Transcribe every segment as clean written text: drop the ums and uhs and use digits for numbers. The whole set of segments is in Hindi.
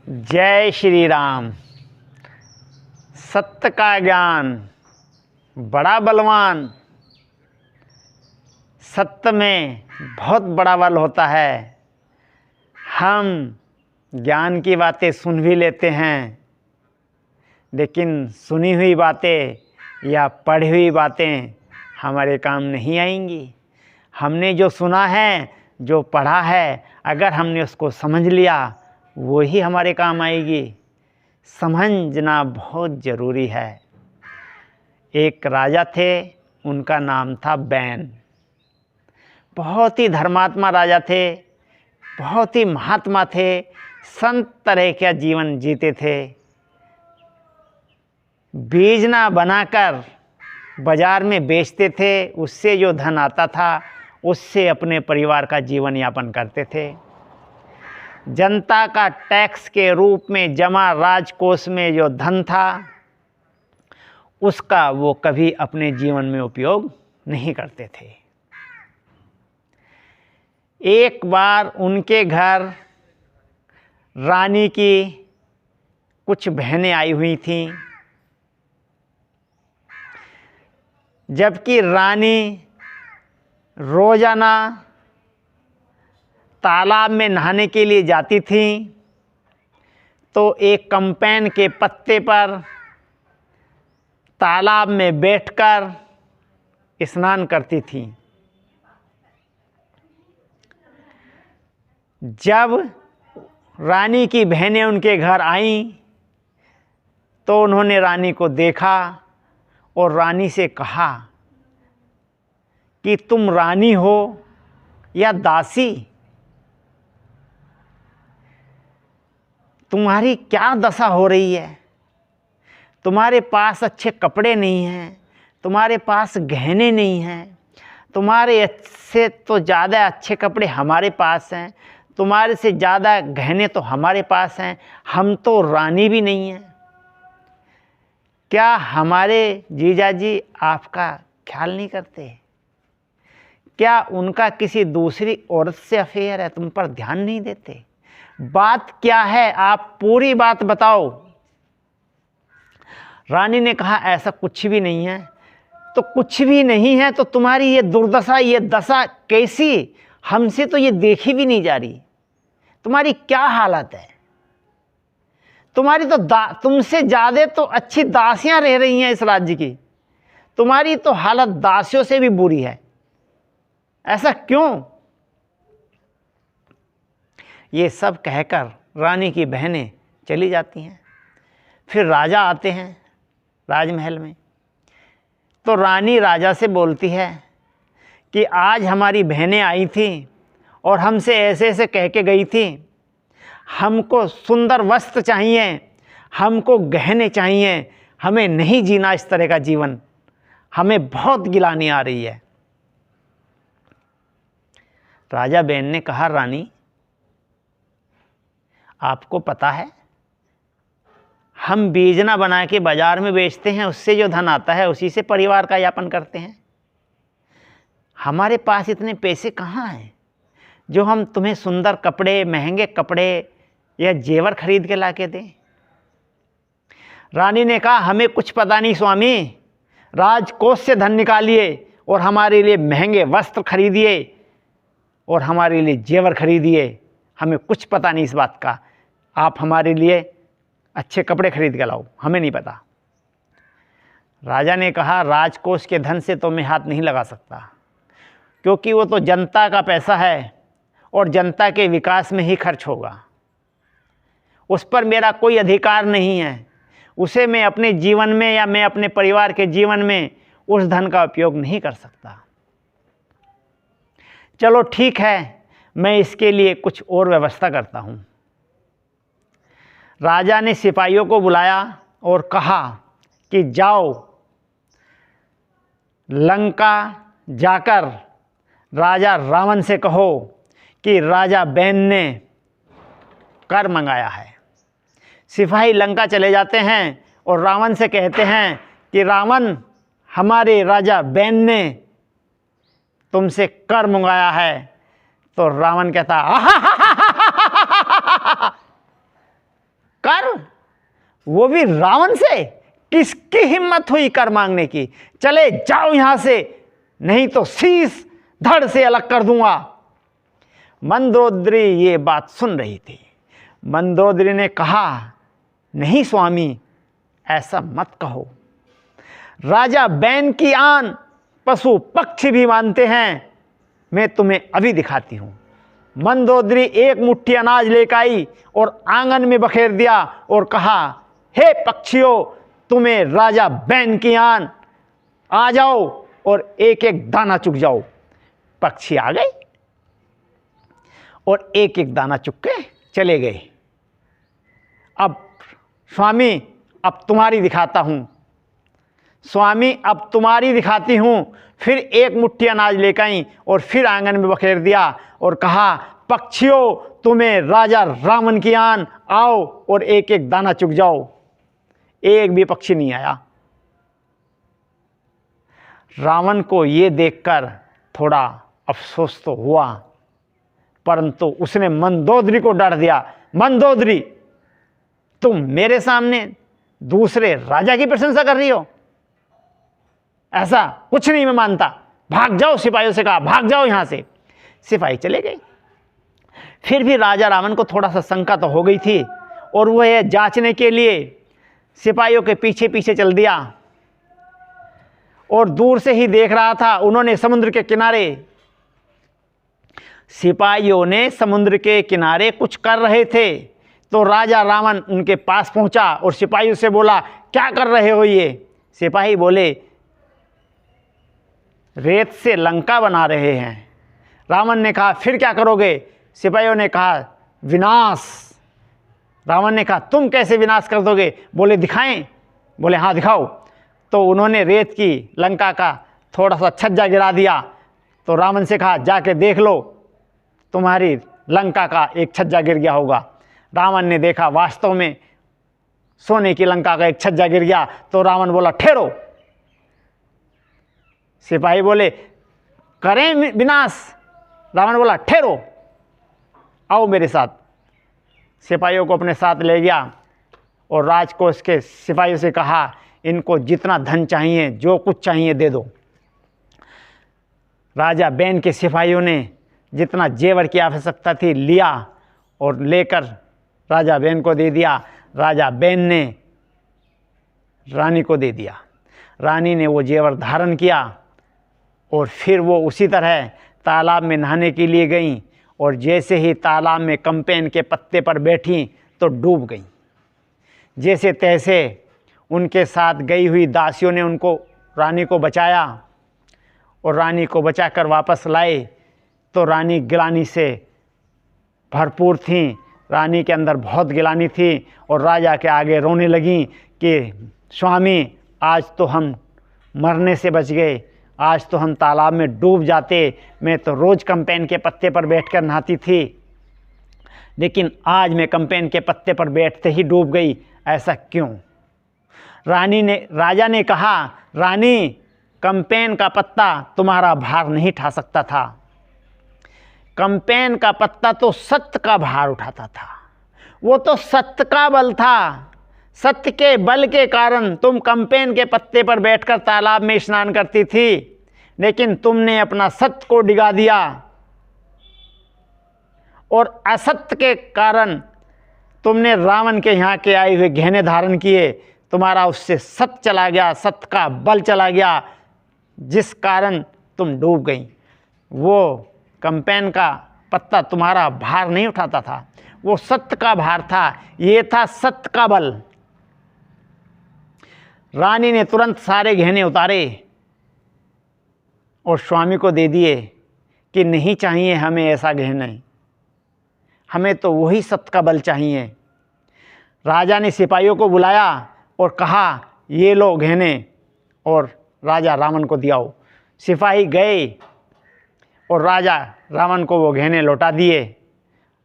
जय श्री राम। सत्य का ज्ञान बड़ा बलवान, सत्य में बहुत बड़ा बल होता है। हम ज्ञान की बातें सुन भी लेते हैं, लेकिन सुनी हुई बातें या पढ़ी हुई बातें हमारे काम नहीं आएंगी। हमने जो सुना है, जो पढ़ा है, अगर हमने उसको समझ लिया, वो ही हमारे काम आएगी। समझना बहुत ज़रूरी है। एक राजा थे, उनका नाम था बैन। बहुत ही धर्मात्मा राजा थे, बहुत ही महात्मा थे, संत तरह का जीवन जीते थे। बीजना बनाकर बाज़ार में बेचते थे, उससे जो धन आता था उससे अपने परिवार का जीवन यापन करते थे। जनता का टैक्स के रूप में जमा राजकोष में जो धन था, उसका वो कभी अपने जीवन में उपयोग नहीं करते थे। एक बार उनके घर रानी की कुछ बहनें आई हुई थीं। जबकि रानी रोज़ाना तालाब में नहाने के लिए जाती थी, तो एक कैंपैन के पत्ते पर तालाब में बैठकर स्नान करती थी। जब रानी की बहनें उनके घर आईं, तो उन्होंने रानी को देखा और रानी से कहा कि तुम रानी हो या दासी? तुम्हारी क्या दशा हो रही है? तुम्हारे पास अच्छे कपड़े नहीं हैं, तुम्हारे पास गहने नहीं हैं, तुम्हारे से तो ज़्यादा अच्छे कपड़े हमारे पास हैं, तुम्हारे से ज़्यादा गहने तो हमारे पास हैं, हम तो रानी भी नहीं हैं। क्या हमारे जीजाजी आपका ख्याल नहीं करते? क्या उनका किसी दूसरी औरत से अफेयर है? तुम पर ध्यान नहीं देते? बात क्या है? आप पूरी बात बताओ। रानी ने कहा, ऐसा कुछ भी नहीं है। तो कुछ भी नहीं है तो तुम्हारी ये दुर्दशा, ये दशा कैसी? हमसे तो ये देखी भी नहीं जा रही। तुम्हारी क्या हालत है? तुम्हारी तो तुमसे ज़्यादा तो अच्छी दासियां रह रही हैं इस राज्य की। तुम्हारी तो हालत दासियों से भी बुरी है। ऐसा क्यों? ये सब कहकर रानी की बहनें चली जाती हैं। फिर राजा आते हैं राजमहल में। तो रानी राजा से बोलती है कि आज हमारी बहनें आई थीं और हमसे ऐसे ऐसे कह के गई थी, हमको सुंदर वस्त्र चाहिए, हमको गहने चाहिए, हमें नहीं जीना इस तरह का जीवन, हमें बहुत गिलानी आ रही है। राजा बैन ने कहा, रानी आपको पता है, हम बीजना बना के बाज़ार में बेचते हैं, उससे जो धन आता है उसी से परिवार का यापन करते हैं। हमारे पास इतने पैसे कहाँ हैं जो हम तुम्हें सुंदर कपड़े, महंगे कपड़े या जेवर खरीद के ला के दें। रानी ने कहा, हमें कुछ पता नहीं स्वामी, राजकोष से धन निकालिए और हमारे लिए महंगे वस्त्र खरीदिए और हमारे लिए जेवर खरीदिए। हमें कुछ पता नहीं इस बात का। आप हमारे लिए अच्छे कपड़े खरीद के लाओ, हमें नहीं पता। राजा ने कहा, राजकोष के धन से तो मैं हाथ नहीं लगा सकता, क्योंकि वो तो जनता का पैसा है और जनता के विकास में ही खर्च होगा। उस पर मेरा कोई अधिकार नहीं है। उसे मैं अपने जीवन में या मैं अपने परिवार के जीवन में उस धन का उपयोग नहीं कर सकता। चलो ठीक है, मैं इसके लिए कुछ और व्यवस्था करता हूँ। राजा ने सिपाहियों को बुलाया और कहा कि जाओ लंका जाकर राजा रावण से कहो कि राजा बैन ने कर मंगाया है। सिपाही लंका चले जाते हैं और रावण से कहते हैं कि रावण, हमारे राजा बैन ने तुमसे कर मंगाया है। तो रावण कहता, वो भी रावण से। किसकी हिम्मत हुई कर मांगने की? चले जाओ यहां से, नहीं तो शीश धड़ से अलग कर दूंगा। मंदोदरी ये बात सुन रही थी। मंदोदरी ने कहा, नहीं स्वामी, ऐसा मत कहो। राजा बैन की आन पशु पक्षी भी मानते हैं। मैं तुम्हें अभी दिखाती हूं। मंदोदरी एक मुट्ठी अनाज लेकर आई और आंगन में बखेर दिया और कहा, हे पक्षियों, तुम्हें राजा बैन की आन, आ जाओ और एक एक दाना चुग जाओ। पक्षी आ गए और एक एक दाना चुग के चले गए। अब स्वामी, अब तुम्हारी दिखाता हूं। स्वामी, अब तुम्हारी दिखाती हूं। फिर एक मुट्ठी अनाज लेकर आई और फिर आंगन में बखेर दिया और कहा, पक्षियों, तुम्हें राजा रावण की आन, आओ और एक एक दाना चुग जाओ। एक भी पक्षी नहीं आया। रावण को ये देखकर थोड़ा अफसोस तो हुआ, परंतु उसने मंदोदरी को डांट दिया, मंदोदरी, तुम मेरे सामने दूसरे राजा की प्रशंसा कर रही हो? ऐसा कुछ नहीं मैं मानता। भाग जाओ। सिपाहियों से कहा, भाग जाओ यहां से। सिपाही चले गए। फिर भी राजा रावण को थोड़ा सा शंका तो हो गई थी और वह यह जांचने के लिए सिपाहियों के पीछे पीछे चल दिया और दूर से ही देख रहा था। उन्होंने समुद्र के किनारे, सिपाहियों ने समुद्र के किनारे कुछ कर रहे थे तो राजा रावण उनके पास पहुंचा और सिपाहियों से बोला, क्या कर रहे हो ये? सिपाही बोले, रेत से लंका बना रहे हैं। रावण ने कहा, फिर क्या करोगे? सिपाहियों ने कहा, विनाश। रावण ने कहा, तुम कैसे विनाश कर दोगे? बोले, दिखाएं? बोले, हाँ दिखाओ। तो उन्होंने रेत की लंका का थोड़ा सा छज्जा गिरा दिया। तो रावण से कहा, जाके देख लो, तुम्हारी लंका का एक छज्जा गिर गया होगा। रावण ने देखा, वास्तव में सोने की लंका का एक छज्जा गिर गया। तो रावण बोला, ठहरो। सिपाही बोले, करें विनाश? रावण बोला, ठहरो, आओ मेरे साथ। सिपाहियों को अपने साथ ले गया और राजकोष के सिपाहियों से कहा, इनको जितना धन चाहिए, जो कुछ चाहिए दे दो। राजा बैन के सिपाहियों ने जितना जेवर की आवश्यकता थी लिया और लेकर राजा बैन को दे दिया। राजा बैन ने रानी को दे दिया। रानी ने वो जेवर धारण किया और फिर वो उसी तरह तालाब में नहाने के लिए गईं और जैसे ही तालाब में कम्पेन के पत्ते पर बैठी तो डूब गईं। जैसे तैसे उनके साथ गई हुई दासियों ने उनको, रानी को बचाया और रानी को बचाकर वापस लाए तो रानी गिलानी से भरपूर थीं। रानी के अंदर बहुत गिलानी थी और राजा के आगे रोने लगीं कि स्वामी, आज तो हम मरने से बच गए, आज तो हम तालाब में डूब जाते। मैं तो रोज़ कम्पेन के पत्ते पर बैठकर नहाती थी, लेकिन आज मैं कम्पेन के पत्ते पर बैठते ही डूब गई। ऐसा क्यों? राजा ने कहा, रानी, कम्पेन का पत्ता तुम्हारा भार नहीं उठा सकता था। कम्पेन का पत्ता तो सत्य का भार उठाता था। वो तो सत्य का बल था। सत्य के बल के कारण तुम कम्पेन के पत्ते पर बैठकर तालाब में स्नान करती थी, लेकिन तुमने अपना सत्य को डिगा दिया और असत्य के कारण तुमने रावण के यहाँ के आए हुए गहने धारण किए। तुम्हारा उससे सत्य चला गया, सत्य का बल चला गया, जिस कारण तुम डूब गई। वो कम्पेन का पत्ता तुम्हारा भार नहीं उठाता था, वो सत्य का भार था। ये था सत्य का बल। रानी ने तुरंत सारे गहने उतारे और स्वामी को दे दिए कि नहीं चाहिए हमें ऐसा गहने, हमें तो वही सत्य का बल चाहिए। राजा ने सिपाहियों को बुलाया और कहा, ये लो गहने और राजा रावण को दियाओ। सिपाही गए और राजा रावण को वो गहने लौटा दिए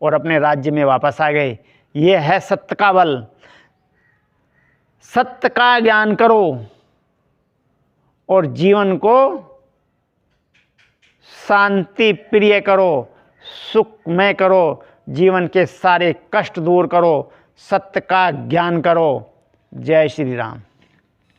और अपने राज्य में वापस आ गए। ये है सत्य का बल। सत्य का ज्ञान करो और जीवन को शांति प्रिय करो, सुखमय करो, जीवन के सारे कष्ट दूर करो, सत्य का ज्ञान करो जय श्री राम।